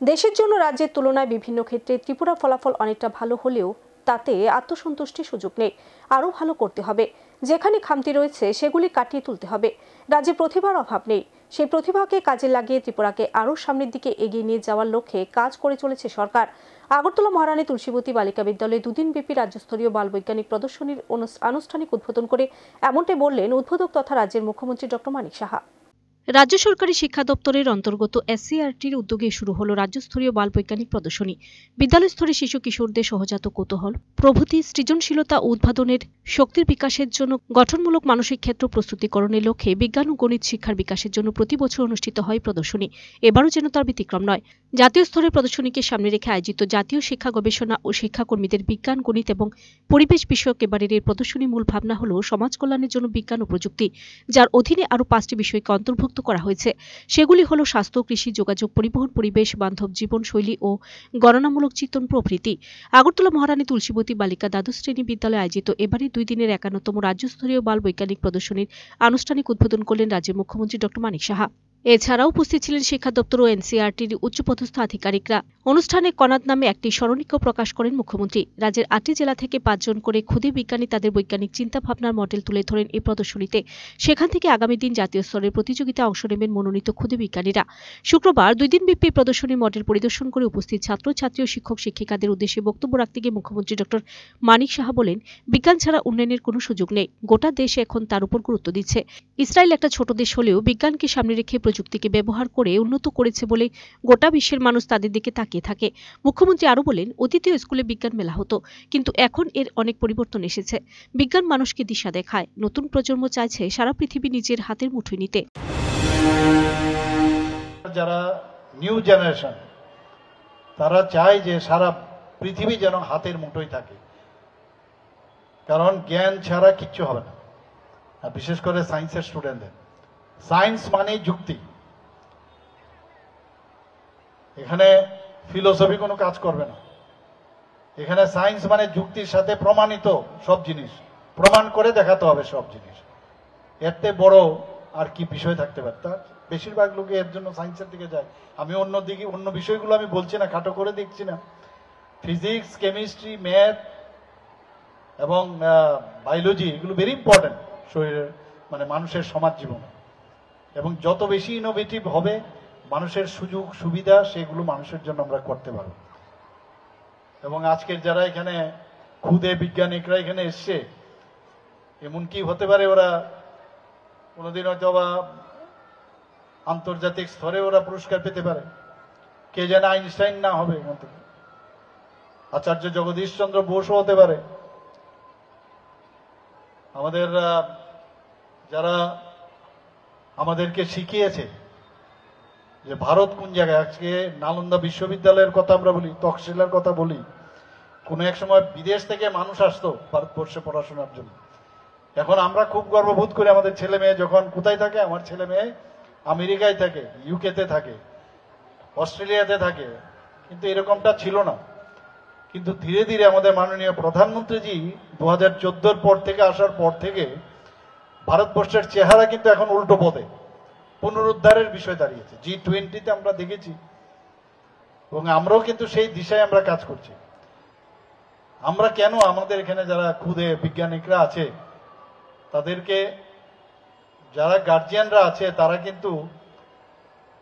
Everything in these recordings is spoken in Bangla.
দেশের জন্য রাজ্যের তুলনায় বিভিন্ন ক্ষেত্রে ত্রিপুরা ফলাফল অনেকটা ভালো হলেও তাতে আত্মসন্তুষ্টির সুযোগ নেই। আরও ভালো করতে হবে। যেখানে খামতি রয়েছে সেগুলি কাটিয়ে তুলতে হবে। রাজ্যে প্রতিভার অভাব নেই। সেই প্রতিভাকে কাজে লাগিয়ে ত্রিপুরাকে আরও সামনের দিকে এগিয়ে নিয়ে যাওয়ার লক্ষ্যে কাজ করে চলেছে সরকার। আগরতলা মহারানী তুলসীবতী বালিকা বিদ্যালয়ে দুদিনব্যাপী রাজ্যস্তরীয় বাল বৈজ্ঞানিক প্রদর্শনীর আনুষ্ঠানিক উদ্বোধন করে এমনটাই বললেন উদ্বোধক তথা রাজ্যের মুখ্যমন্ত্রী ডক্টর মানিক সাহা। রাজ্য সরকারি শিক্ষা দপ্তরের অন্তর্গত এসসিআরটির উদ্যোগে শুরু হলো রাজ্যস্তরীয় বাল বৈজ্ঞানিক প্রদর্শনী। বিদ্যালয় স্তরে শিশু কিশোরদের সহজাত কৌতূহল, প্রভৃতি, সৃজনশীলতা ও উদ্ভাবনের শক্তির বিকাশের জন্য গঠনমূলক মানসিক ক্ষেত্র প্রস্তুতিকরণের লক্ষ্যে বিজ্ঞান ও গণিত শিক্ষার বিকাশের জন্য প্রতি বছর অনুষ্ঠিত হয় প্রদর্শনী। এবারও যেন তার ব্যতিক্রম নয়। জাতীয় স্তরের প্রদর্শনীকে সামনে রেখে আয়োজিত জাতীয় শিক্ষা গবেষণা ও শিক্ষাকর্মীদের বিজ্ঞান, গণিত এবং পরিবেশ বিষয়ক এবারের এই প্রদর্শনীর মূল ভাবনা হল সমাজ কল্যাণের জন্য বিজ্ঞান ও প্রযুক্তি, যার অধীনে আরও 5টি বিষয়কে অন্তর্ভুক্ত করা হয়েছে। সেগুলি হল স্বাস্থ্য, কৃষি, যোগাযোগ, পরিবহন, পরিবেশ বান্ধব জীবনশৈলী ও গণনামূলক চিন্তন প্রভৃতি। আগরতলা মহারানী তুলসীবতী বালিকা দ্বাদশ শ্রেণী বিদ্যালয়ে আয়োজিত এবারে 2 দিনের 51তম রাজ্যস্তরীয় বাল বৈজ্ঞানিক প্রদর্শনীর আনুষ্ঠানিক উদ্বোধন করলেন রাজ্যের মুখ্যমন্ত্রী ডক্টর মানিক সাহা। এছাড়াও উপস্থিত ছিলেন শিক্ষা দপ্তর ও এনসিইআরটির উচ্চপদস্থ আধিকারিকরা। অনুষ্ঠানে কনাদ নামে একটি স্মরণিকা প্রকাশ করেন মুখ্যমন্ত্রী। রাজ্যের 8টি জেলা থেকে 5 জন করে ক্ষুদে বিজ্ঞানী তাদের বৈজ্ঞানিক চিন্তা ভাবনার মডেল তুলে ধরেন এই প্রদর্শনীতে। সেখান থেকে আগামী দিন জাতীয় স্তরের প্রতিযোগিতায় অংশ নেবেন মনোনীত ক্ষুদে বিজ্ঞানীরা। শুক্রবার 2 দিনব্যাপী প্রদর্শনী মডেল পরিদর্শন করে উপস্থিত ছাত্রছাত্রী ও শিক্ষক শিক্ষিকাদের উদ্দেশ্যে বক্তব্য রাখতে গিয়ে মুখ্যমন্ত্রী ডক্টর মানিক সাহা বলেন, বিজ্ঞান ছাড়া উন্নয়নের কোনো সুযোগ নেই। গোটা দেশ এখন তার উপর গুরুত্ব দিচ্ছে। ইসরায়েল একটা ছোট দেশ হলেও বিজ্ঞানকে সামনে রেখে প্রযুক্তিকে ব্যবহার করে উন্নত করেছে বলে গোটা বিশ্বের মানুষ তাদের দিকে তাকিয়ে থাকে। মুখ্যমন্ত্রী আরও বলেন, অতীতীয় স্কুলে বিজ্ঞান মেলা হতো, কিন্তু এখন এর অনেক পরিবর্তন এসেছে। বিজ্ঞান মানুষকে দিশা দেখায়। নতুন প্রজন্ম চাইছে সারা পৃথিবী নিজের হাতের মুঠোয় নিতে। যারা নিউ জেনারেশন তারা চায় যে সারা পৃথিবী যেন হাতের মুঠোয় থাকে, কারণ জ্ঞান ছাড়া কিচ্ছু হবে না। আর বিশেষ করে সায়েন্সের স্টুডেন্টদের, সায়েন্স মানেই যুক্তি। এখানে ফিলোসফি কোনো কাজ করবে না। এখানে সায়েন্স মানে যুক্তির সাথে প্রমাণিত সব জিনিস, প্রমাণ করে দেখাতে হবে সব জিনিস। এতে বড় আর কি বিষয় থাকতে পারে? তার বেশিরভাগ লোকে এর জন্য সায়েন্সের দিকে যায়। আমি অন্য বিষয়গুলো আমি বলছি না, খাটো করে দেখছি না। ফিজিক্স, কেমিস্ট্রি, ম্যাথ এবং বায়োলজি, এগুলো ভেরি ইম্পর্টেন্ট শরীরের মানে মানুষের সমাজ জীবনে। এবং যত বেশি ইনোভেটিভ হবে মানুষের সুযোগ সুবিধা, সেগুলো মানুষের জন্য আমরা করতে পারব। এবং আজকের যারা এখানে ক্ষুদে বিজ্ঞানিকরা এখানে এসছে, এমন কি হতে পারে ওরা কোনোদিন হয়তো বা আন্তর্জাতিক স্তরে ওরা পুরস্কার পেতে পারে। কে জানে আইনস্টাইন না হবে, এখান থেকে আচার্য জগদীশ চন্দ্র বোসও হতে পারে। আমাদের যারা আমাদেরকে শিখিয়েছে যে ভারত কোন জায়গায়, আজকে নালন্দা বিশ্ববিদ্যালয়ের কথা আমরা বলি, তক্ষশিলার কথা বলি। কোনো এক সময় বিদেশ থেকে মানুষ আসতো ভারতবর্ষে পড়াশোনার জন্য। এখন আমরা খুব গর্ববোধ করি আমাদের ছেলে মেয়ে যখন কোথায় থাকে। আমার ছেলে মেয়ে আমেরিকায় থাকে, ইউকেতে থাকে, অস্ট্রেলিয়াতে থাকে, কিন্তু এরকমটা ছিল না। কিন্তু ধীরে ধীরে আমাদের মাননীয় প্রধানমন্ত্রীজি 2014 পর থেকে আসার পর থেকে ভারতবর্ষের চেহারা কিন্তু এখন উল্টো পথে পুনরুদ্ধারের বিষয় দাঁড়িয়েছে। G20-তে আমরা দেখেছি, এবং আমরাও কিন্তু সেই দিশায় আমরা কাজ করছি। আমরা কেন আমাদের এখানে যারা ক্ষুদে বিজ্ঞানিকরা আছে তাদেরকে, যারা গার্জিয়ানরা আছে তারা কিন্তু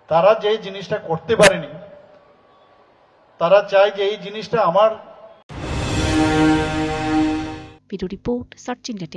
তারা যে জিনিসটা করতে পারেনি, তারা চায় যে এই জিনিসটা আমার। Video report, search India.